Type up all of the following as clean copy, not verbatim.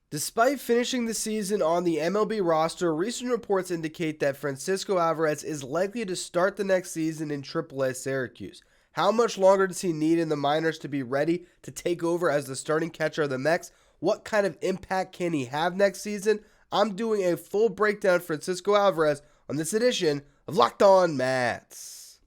Despite finishing the season on the MLB roster, recent reports indicate that Francisco Alvarez is likely to start the next season in AAA Syracuse. How much longer does he need in the minors to be ready to take over as the starting catcher of the Mets? What kind of impact can he have next season? I'm doing a full breakdown of Francisco Alvarez on this edition of Locked On Mets.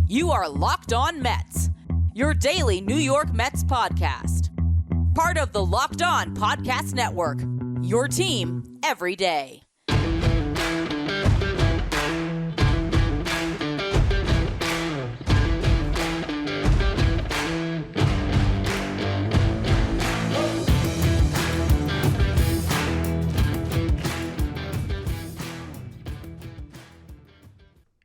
You are Locked On Mets, your daily New York Mets podcast. Part of the Locked On Podcast Network, your team every day.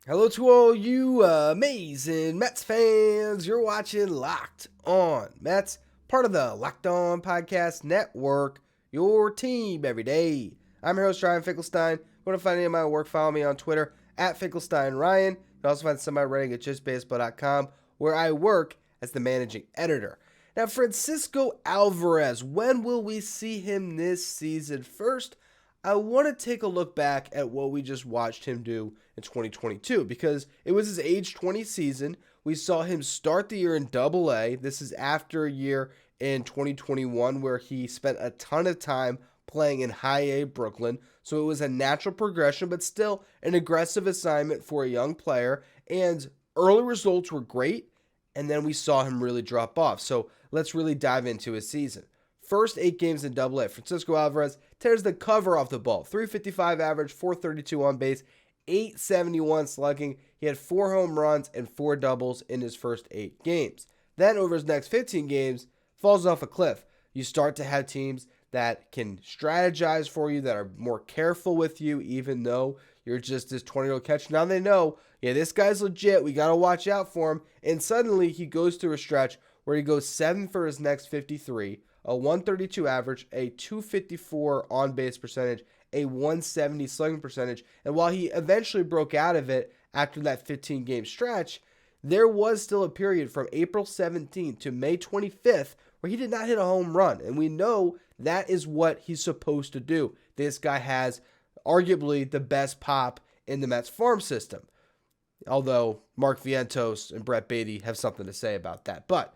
Hello to all you amazing Mets fans. You're watching Locked On Mets, part of the Locked On Podcast Network, your team every day. I'm your host, Ryan Finkelstein. If you want to find any of my work, follow me on Twitter, @FinkelsteinRyan. You can also find some of my writing at justbaseball.com, where I work as the managing editor. Now, Francisco Alvarez, when will we see him this season? First, I want to take a look back at what we just watched him do in 2022, because it was his age 20 season. We saw him start the year in Double-A. This is after a year in 2021 where he spent a ton of time playing in High-A Brooklyn. So it was a natural progression, but still an aggressive assignment for a young player. And early results were great, and then we saw him really drop off. So let's really dive into his season. First 8 games in Double-A, Francisco Alvarez tears the cover off the ball. .355 average, .432 on base, .871 slugging. He had 4 home runs and 4 doubles in his first 8 games. Then over his next 15 games, falls off a cliff. You start to have teams that can strategize for you, that are more careful with you, even though you're just this 20-year-old catcher. Now they know, yeah, this guy's legit. We got to watch out for him. And suddenly he goes through a stretch where he goes 7 for his next 53, a .132 average, a .254 on-base percentage, a .170 slugging percentage. And while he eventually broke out of it after that 15-game stretch, there was still a period from April 17th to May 25th where he did not hit a home run. And we know that is what he's supposed to do. This guy has arguably the best pop in the Mets farm system, although Mark Vientos and Brett Beatty have something to say about that. But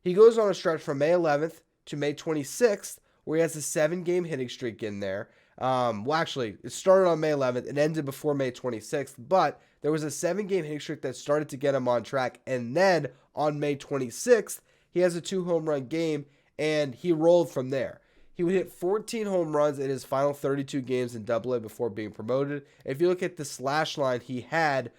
he goes on a stretch from May 11th to May 26th, where he has a 7-game hitting streak in there. Well, actually, it started on May 11th and ended before May 26th, but there was a 7-game hitting streak that started to get him on track. And then on May 26th, he has a 2-home-run game, and he rolled from there. He would hit 14 home runs in his final 32 games in Double-A before being promoted. If you look at the slash line he had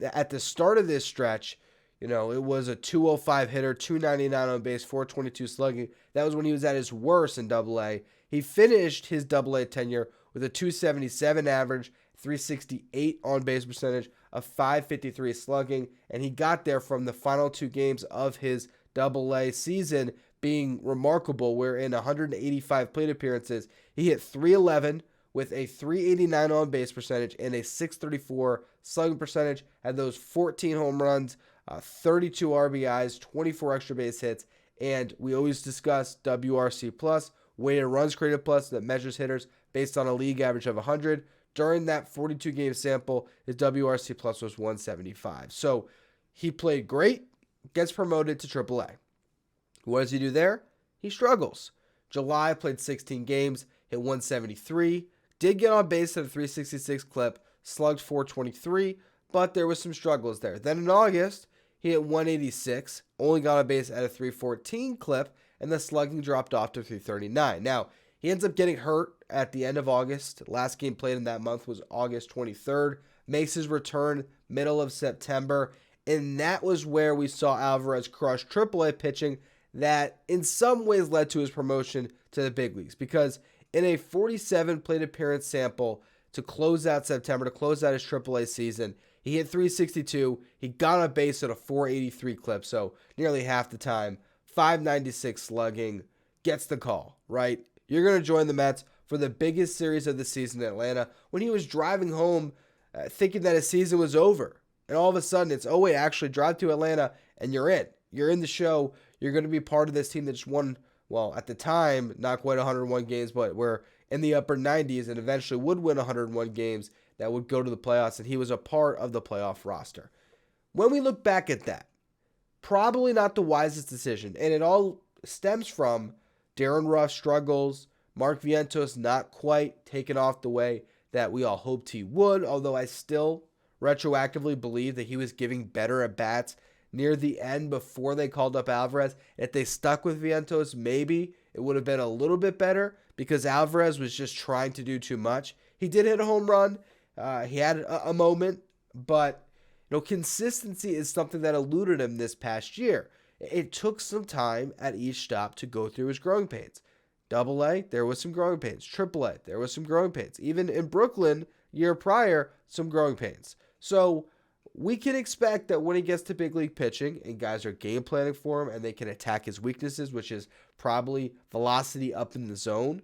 at the start of this stretch, you know, it was a .205 hitter, .299 on base, .422 slugging. That was when he was at his worst in Double-A. He finished his Double-A tenure with a .277 average, .368 on base percentage, a .553 slugging, and he got there from the final 2 games of his Double-A season being remarkable, where in 185 plate appearances, he hit .311 with a .389 on base percentage and a .634 slugging percentage, had those 14 home runs, 32 RBIs, 24 extra base hits, and we always discuss WRC plus, weighted runs created plus, that measures hitters based on a league average of 100. During that 42-game sample, his WRC plus was 175. So he played great, gets promoted to AAA. What does he do there? He struggles. July, played 16 games, hit 173, did get on base at a .366 clip, slugged .423, but there was some struggles there. Then in August, he hit 186, only got on base at a .314 clip, and the slugging dropped off to .339. Now, he ends up getting hurt at the end of August. Last game played in that month was August 23rd. Makes his return middle of September, and that was where we saw Alvarez crush AAA pitching that in some ways led to his promotion to the big leagues, because in a 47 plate appearance sample to close out September, to close out his AAA season, he hit .362. He got on base at a .483 clip, so nearly half the time. .596 slugging, gets the call, right? You're going to join the Mets for the biggest series of the season in Atlanta, when he was driving home thinking that his season was over. And all of a sudden it's, oh wait, actually drive to Atlanta and you're in. You're in the show. You're going to be part of this team that just won well, at the time, not quite 101 games, but were in the upper 90s and eventually would win 101 games that would go to the playoffs, and he was a part of the playoff roster. When we look back at that, probably not the wisest decision, and it all stems from Darren Ruff's struggles, Mark Vientos not quite taking off the way that we all hoped he would, although I still retroactively believe that he was giving better at-bats near the end before they called up Alvarez. If they stuck with Vientos, maybe it would have been a little bit better because Alvarez was just trying to do too much. He did hit a home run. He had a moment, but consistency is something that eluded him this past year. It took some time at each stop to go through his growing pains. AA, there was some growing pains. AAA, there was some growing pains. Even in Brooklyn, year prior, some growing pains. So we can expect that when he gets to big league pitching and guys are game planning for him and they can attack his weaknesses, which is probably velocity up in the zone,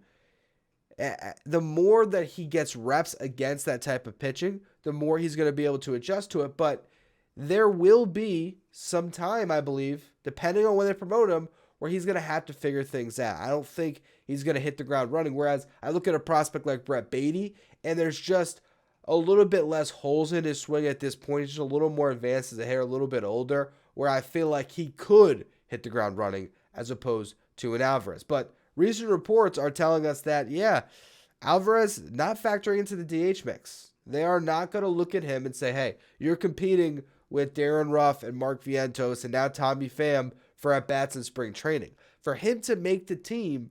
the more that he gets reps against that type of pitching, the more he's going to be able to adjust to it. But there will be some time, I believe, depending on when they promote him, where he's going to have to figure things out. I don't think he's going to hit the ground running. Whereas I look at a prospect like Brett Beatty, and there's just a little bit less holes in his swing at this point. He's just a little more advanced as a hitter, a little bit older, where I feel like he could hit the ground running as opposed to an Alvarez. But recent reports are telling us that, Alvarez not factoring into the DH mix. They are not going to look at him and say, hey, you're competing with Darren Ruff and Mark Vientos and now Tommy Pham for at-bats in spring training. For him to make the team,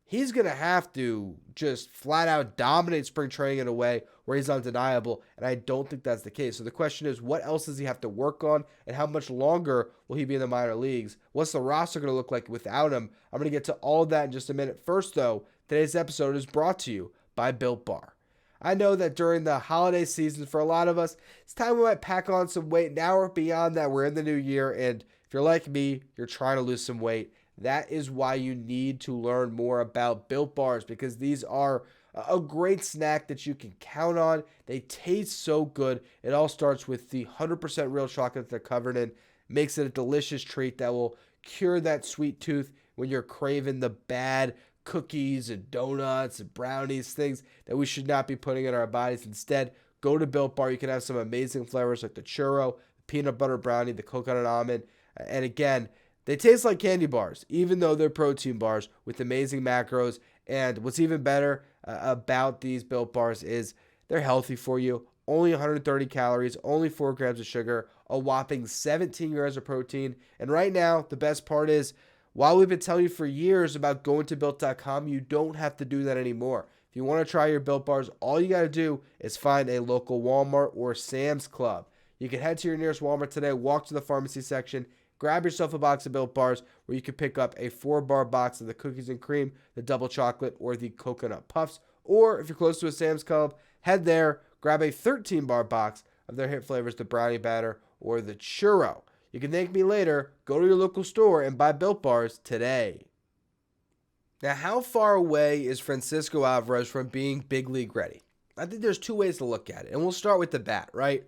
he's going to have to just flat out dominate spring training in a way where he's undeniable, and I don't think that's the case. So the question is, what else does he have to work on, and how much longer will he be in the minor leagues? What's the roster going to look like without him? I'm going to get to all of that in just a minute. First, though, today's episode is brought to you by Built Bar. I know that during the holiday season, for a lot of us, it's time we might pack on some weight. Now or beyond that, we're in the new year, and if you're like me, you're trying to lose some weight. That is why you need to learn more about Built Bars, because these are a great snack that you can count on. They taste so good. It all starts with the 100% real chocolate they're covered in. Makes it a delicious treat that will cure that sweet tooth when you're craving the bad cookies and donuts and brownies, things that we should not be putting in our bodies. Instead, go to Built Bar. You can have some amazing flavors like the churro, the peanut butter brownie, the coconut almond. And again, they taste like candy bars, even though they're protein bars with amazing macros. And what's even better about these Built Bars is they're healthy for you. Only 130 calories, only 4 grams of sugar, a whopping 17 grams of protein. And right now, the best part is, while we've been telling you for years about going to Built.com, you don't have to do that anymore. If you want to try your Built Bars, all you got to do is find a local Walmart or Sam's Club. You can head to your nearest Walmart today, walk to the pharmacy section, grab yourself a box of Built Bars, where you can pick up a 4-bar box of the cookies and cream, the double chocolate, or the coconut puffs. Or if you're close to a Sam's Club, head there, grab a 13-bar box of their hit flavors, the brownie batter or the churro. You can thank me later. Go to your local store and buy Built Bars today. Now, how far away is Francisco Alvarez from being big league ready? I think there's two ways to look at it, and we'll start with the bat, right?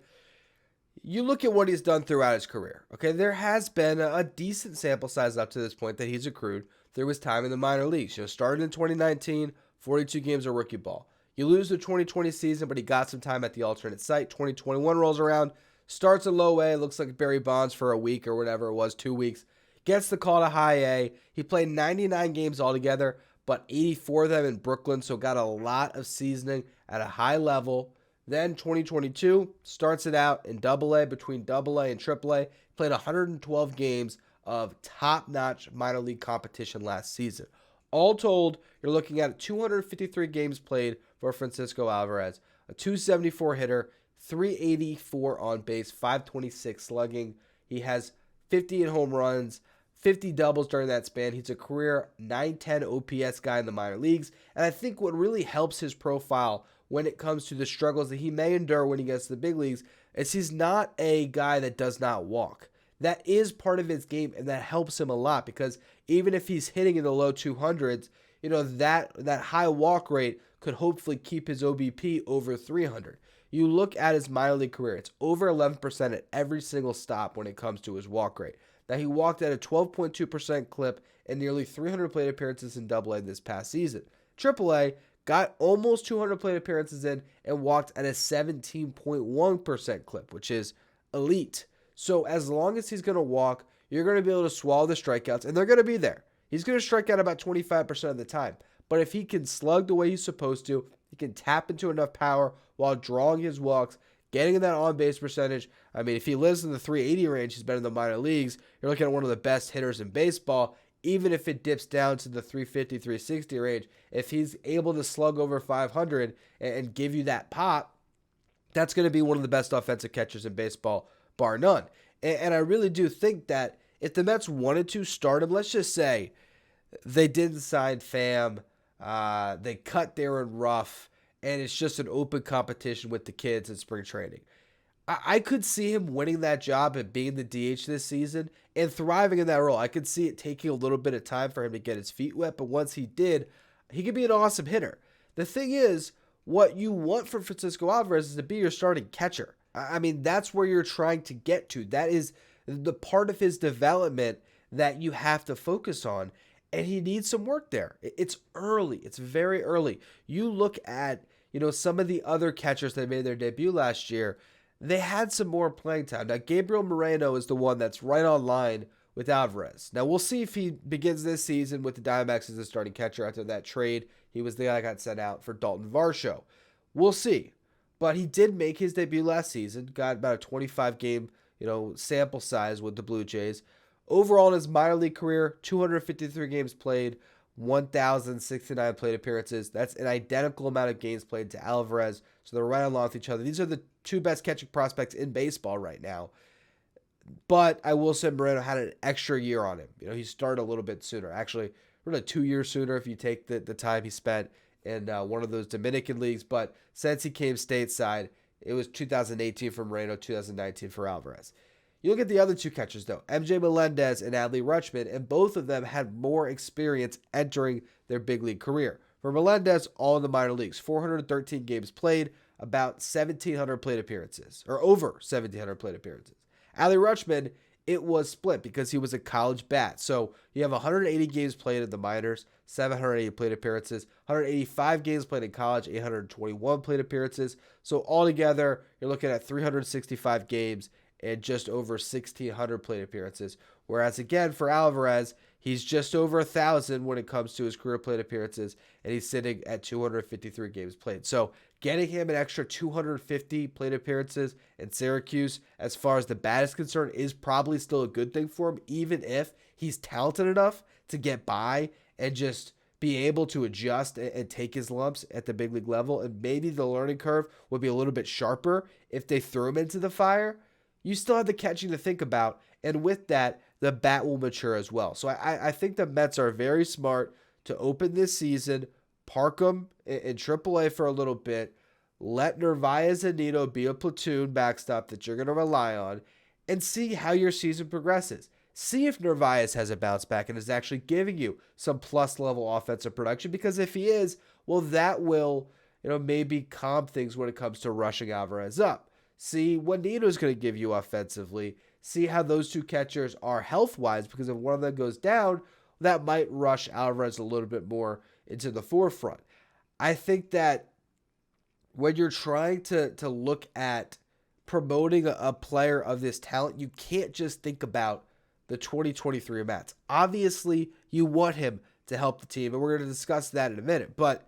You look at what he's done throughout his career, okay? There has been a decent sample size up to this point that he's accrued through his time in the minor leagues. Started in 2019, 42 games of rookie ball. You lose the 2020 season, but he got some time at the alternate site. 2021 rolls around, starts at low A, looks like Barry Bonds for a week or whatever it was, 2 weeks. Gets the call to high A. He played 99 games altogether, but 84 of them in Brooklyn, so got a lot of seasoning at a high level. Then 2022, starts it out in AA, between AA and AAA. Played 112 games of top-notch minor league competition last season. All told, you're looking at 253 games played for Francisco Alvarez, a 274 hitter, 384 on base, 526 slugging. He has 50 home runs, 50 doubles during that span. He's a career 910 OPS guy in the minor leagues. And I think what really helps his profile when it comes to the struggles that he may endure when he gets to the big leagues is he's not a guy that does not walk. That is part of his game, and that helps him a lot because even if he's hitting in the low 200s, that high walk rate could hopefully keep his OBP over 300. You look at his minor league career, it's over 11% at every single stop when it comes to his walk rate. Now, he walked at a 12.2% clip and nearly 300 plate appearances in AA this past season. AAA got almost 200 plate appearances in and walked at a 17.1% clip, which is elite. So as long as he's going to walk, you're going to be able to swallow the strikeouts, and they're going to be there. He's going to strike out about 25% of the time. But if he can slug the way he's supposed to, he can tap into enough power while drawing his walks, getting in that on-base percentage. I mean, if he lives in the 380 range, he's been in the minor leagues, you're looking at one of the best hitters in baseball. Even if it dips down to the 350, 360 range, if he's able to slug over 500 and give you that pop, that's going to be one of the best offensive catchers in baseball, bar none. And I really do think that if the Mets wanted to start him, let's just say they didn't sign Pham, they cut Darren Ruff, and it's just an open competition with the kids in spring training. I could see him winning that job and being the DH this season and thriving in that role. I could see it taking a little bit of time for him to get his feet wet, but once he did, he could be an awesome hitter. The thing is, what you want from Francisco Alvarez is to be your starting catcher. I mean, that's where you're trying to get to. That is the part of his development that you have to focus on, and he needs some work there. It's early. It's very early. You look at, some of the other catchers that made their debut last year, they had some more playing time. Now, Gabriel Moreno is the one that's right on line with Alvarez. Now, we'll see if he begins this season with the Diamondbacks as a starting catcher after that trade. He was the guy that got sent out for Dalton Varsho. We'll see. But he did make his debut last season, got about a 25-game, sample size with the Blue Jays. Overall in his minor league career, 253 games played, 1,069 plate appearances. That's an identical amount of games played to Alvarez. So they're right along with each other. These are the two best catching prospects in baseball right now. But I will say Moreno had an extra year on him. He started a little bit sooner. Actually, really 2 years sooner if you take the time he spent in one of those Dominican leagues. But since he came stateside, it was 2018 for Moreno, 2019 for Alvarez. You look at the other two catchers, though, MJ Melendez and Adley Rutschman, and both of them had more experience entering their big league career. For Melendez, all in the minor leagues, 413 games played, about 1,700 plate appearances, or over 1,700 plate appearances. Adley Rutschman, it was split because he was a college bat. So you have 180 games played in the minors, 780 plate appearances, 185 games played in college, 821 plate appearances. So altogether, you're looking at 365 games and just over 1,600 plate appearances. Whereas again, for Alvarez, he's just over 1,000 when it comes to his career plate appearances, and he's sitting at 253 games played. So getting him an extra 250 plate appearances in Syracuse, as far as the bat is concerned, is probably still a good thing for him, even if he's talented enough to get by and just be able to adjust and take his lumps at the big league level. And maybe the learning curve would be a little bit sharper if they threw him into the fire. You still have the catching to think about, and with that, the bat will mature as well. So I think the Mets are very smart to open this season, park them in AAA for a little bit, let Narvaez and Nito be a platoon backstop that you're going to rely on, and see how your season progresses. See if Narvaez has a bounce back and is actually giving you some plus-level offensive production, because if he is, well, that will maybe calm things when it comes to rushing Alvarez up. See what Nito's going to give you offensively. See how those two catchers are health-wise, because if one of them goes down, that might rush Alvarez a little bit more into the forefront. I think that when you're trying to look at promoting a player of this talent, you can't just think about the 2023 Mets. Obviously, you want him to help the team, and we're going to discuss that in a minute, but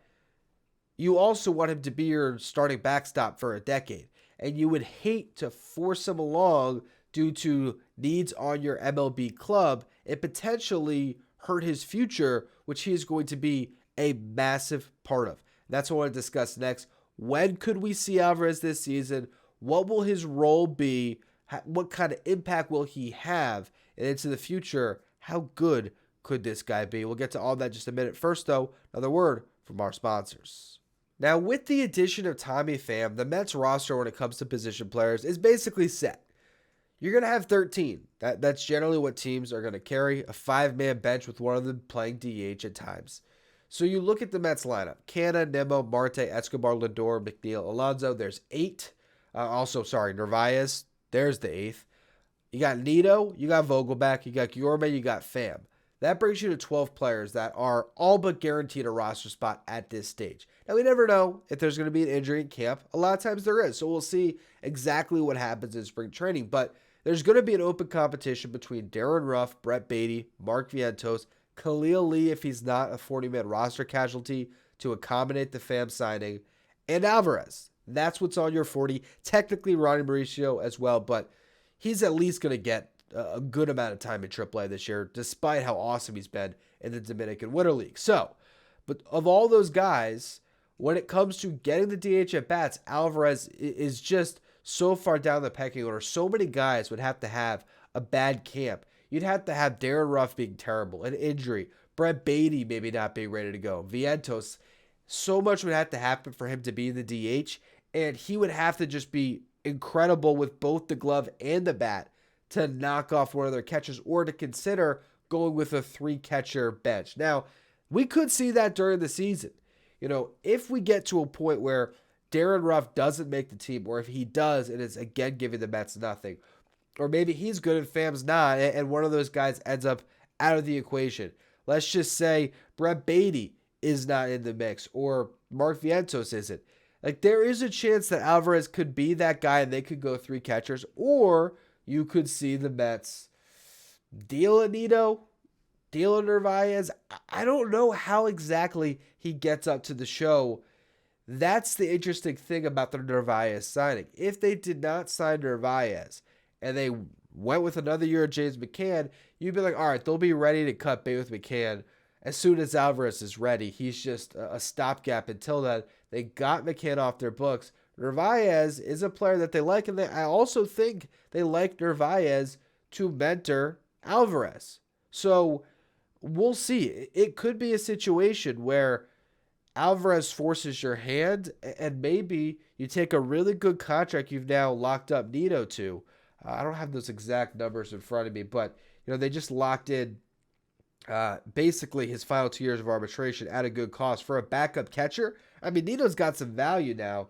you also want him to be your starting backstop for a decade. And you would hate to force him along due to needs on your MLB club and potentially hurt his future, which he is going to be a massive part of. That's what I want to discuss next. When could we see Alvarez this season? What will his role be? What kind of impact will he have? And into the future, how good could this guy be? We'll get to all that in just a minute. First, though, another word from our sponsors. Now, with the addition of Tommy Pham, the Mets roster when it comes to position players is basically set. You're going to have 13. That's generally what teams are going to carry, a 5-man bench with one of them playing DH at times. So you look at the Mets lineup. Canna, Nimmo, Marte, Escobar, Lindor, McNeil, Alonso. There's 8. Narvaez. There's the 8th. You got Nito, you got Vogelback, you got Guillorme, you got Pham. That brings you to 12 players that are all but guaranteed a roster spot at this stage. Now, we never know if there's going to be an injury in camp. A lot of times there is. So we'll see exactly what happens in spring training. But there's going to be an open competition between Darren Ruff, Brett Beatty, Mark Vientos, Khalil Lee if he's not a 40-man roster casualty to accommodate the FAM signing, and Alvarez. That's what's on your 40. Technically, Ronnie Mauricio as well, but he's at least going to get a good amount of time in AAA this year, despite how awesome he's been in the Dominican Winter League. So, but of all those guys, when it comes to getting the DH at bats, Alvarez is just so far down the pecking order. So many guys would have to have a bad camp. You'd have to have Darren Ruff being terrible, an injury, Brett Beatty maybe not being ready to go, Vientos. So much would have to happen for him to be the DH, and he would have to just be incredible with both the glove and the bat to knock off one of their catchers or to consider going with a 3-catcher bench. Now, we could see that during the season. You know, if we get to a point where Darren Ruff doesn't make the team, or if he does and is again giving the Mets nothing, or maybe he's good and FAM's not, and one of those guys ends up out of the equation. Let's just say Brett Beatty is not in the mix, or Mark Vientos isn't. Like, there is a chance that Alvarez could be that guy and they could go 3 catchers, or you could see the Mets deal a Nito, deal a Narvaez. I don't know how exactly he gets up to the show. That's the interesting thing about the Narvaez signing. If they did not sign Narvaez and they went with another year of James McCann, you'd be like, all right, they'll be ready to cut bait with McCann as soon as Alvarez is ready. He's just a stopgap until then. They got McCann off their books. Narvaez is a player that they like, and I also think they like Narvaez to mentor Alvarez. So we'll see. It could be a situation where Alvarez forces your hand, and maybe you take a really good contract you've now locked up Nito to. I don't have those exact numbers in front of me, but they just locked in basically his final 2 years of arbitration at a good cost for a backup catcher. I mean, Nito's got some value now.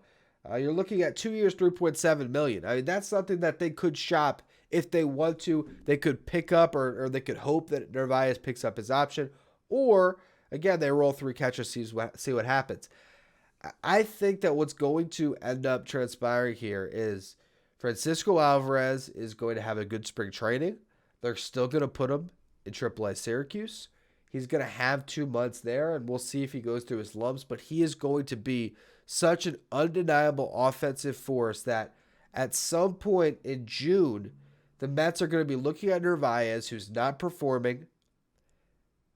You're looking at 2 years, $3.7 million. I mean, that's something that they could shop if they want to. They could pick up, or they could hope that Narvaez picks up his option. Or, again, they roll 3 catchers, see what happens. I think that what's going to end up transpiring here is Francisco Alvarez is going to have a good spring training. They're still going to put him in AAA Syracuse. He's going to have 2 months there, and we'll see if he goes through his lumps. But he is going to be such an undeniable offensive force that at some point in June, the Mets are going to be looking at Narvaez, who's not performing.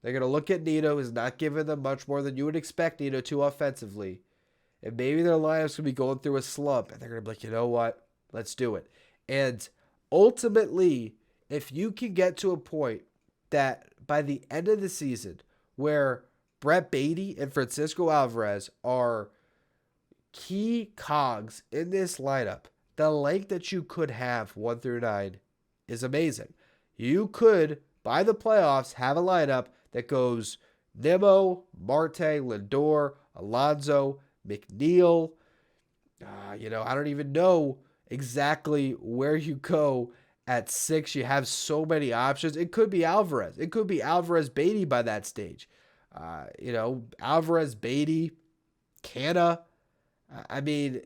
They're going to look at Nito, who's not giving them much more than you would expect Nito to offensively. And maybe their lineup's going to be going through a slump, and they're going to be like, you know what? Let's do it. And ultimately, if you can get to a point that by the end of the season where Brett Beatty and Francisco Alvarez are key cogs in this lineup, the length that you could have 1 through 9 is amazing. You could, by the playoffs, have a lineup that goes Nimmo, Marte, Lindor, Alonso, McNeil. I don't even know exactly where you go at 6. You have so many options. It could be Alvarez. It could be Alvarez Beatty by that stage. Alvarez, Beatty, Canna. I mean,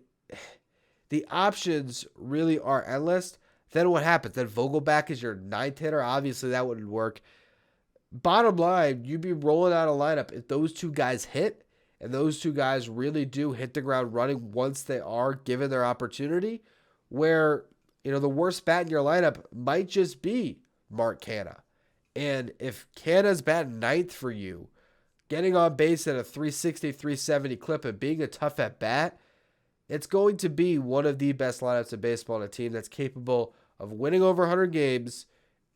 the options really are endless. Then what happens? Then Vogelback is your 9th hitter. Obviously, that wouldn't work. Bottom line, you'd be rolling out a lineup. If those 2 guys hit, and those 2 guys really do hit the ground running once they are given their opportunity, where, the worst bat in your lineup might just be Mark Canna. And if Canna's batting 9th for you, getting on base at a 360, 370 clip and being a tough at bat, it's going to be one of the best lineups in baseball on a team that's capable of winning over 100 games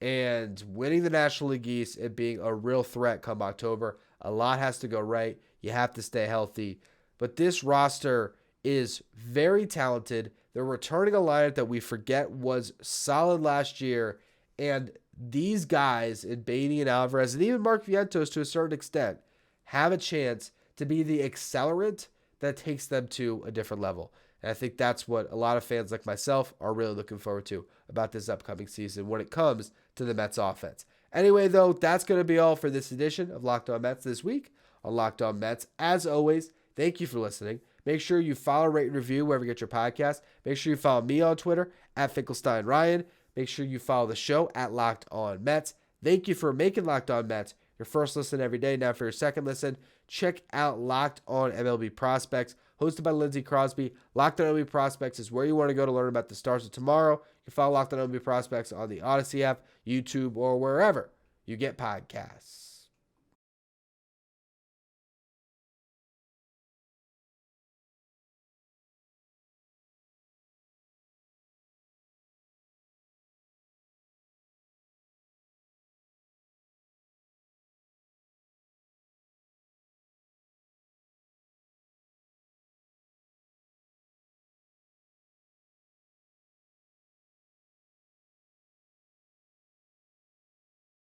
and winning the National League East and being a real threat come October. A lot has to go right. You have to stay healthy. But this roster is very talented. They're returning a lineup that we forget was solid last year. And these guys in Beatty and Alvarez, and even Mark Vientos to a certain extent, have a chance to be the accelerant that takes them to a different level. And I think that's what a lot of fans like myself are really looking forward to about this upcoming season when it comes to the Mets offense. Anyway, though, that's going to be all for this edition of Locked On Mets this week on Locked On Mets. As always, thank you for listening. Make sure you follow, rate, and review wherever you get your podcast. Make sure you follow me on Twitter at Finkelstein Ryan. Make sure you follow the show at Locked On Mets. Thank you for making Locked On Mets your first listen every day. Now for your second listen, check out Locked On MLB Prospects, hosted by Lindsey Crosby. Locked On MLB Prospects is where you want to go to learn about the stars of tomorrow. You can follow Locked On MLB Prospects on the Odyssey app, YouTube, or wherever you get podcasts.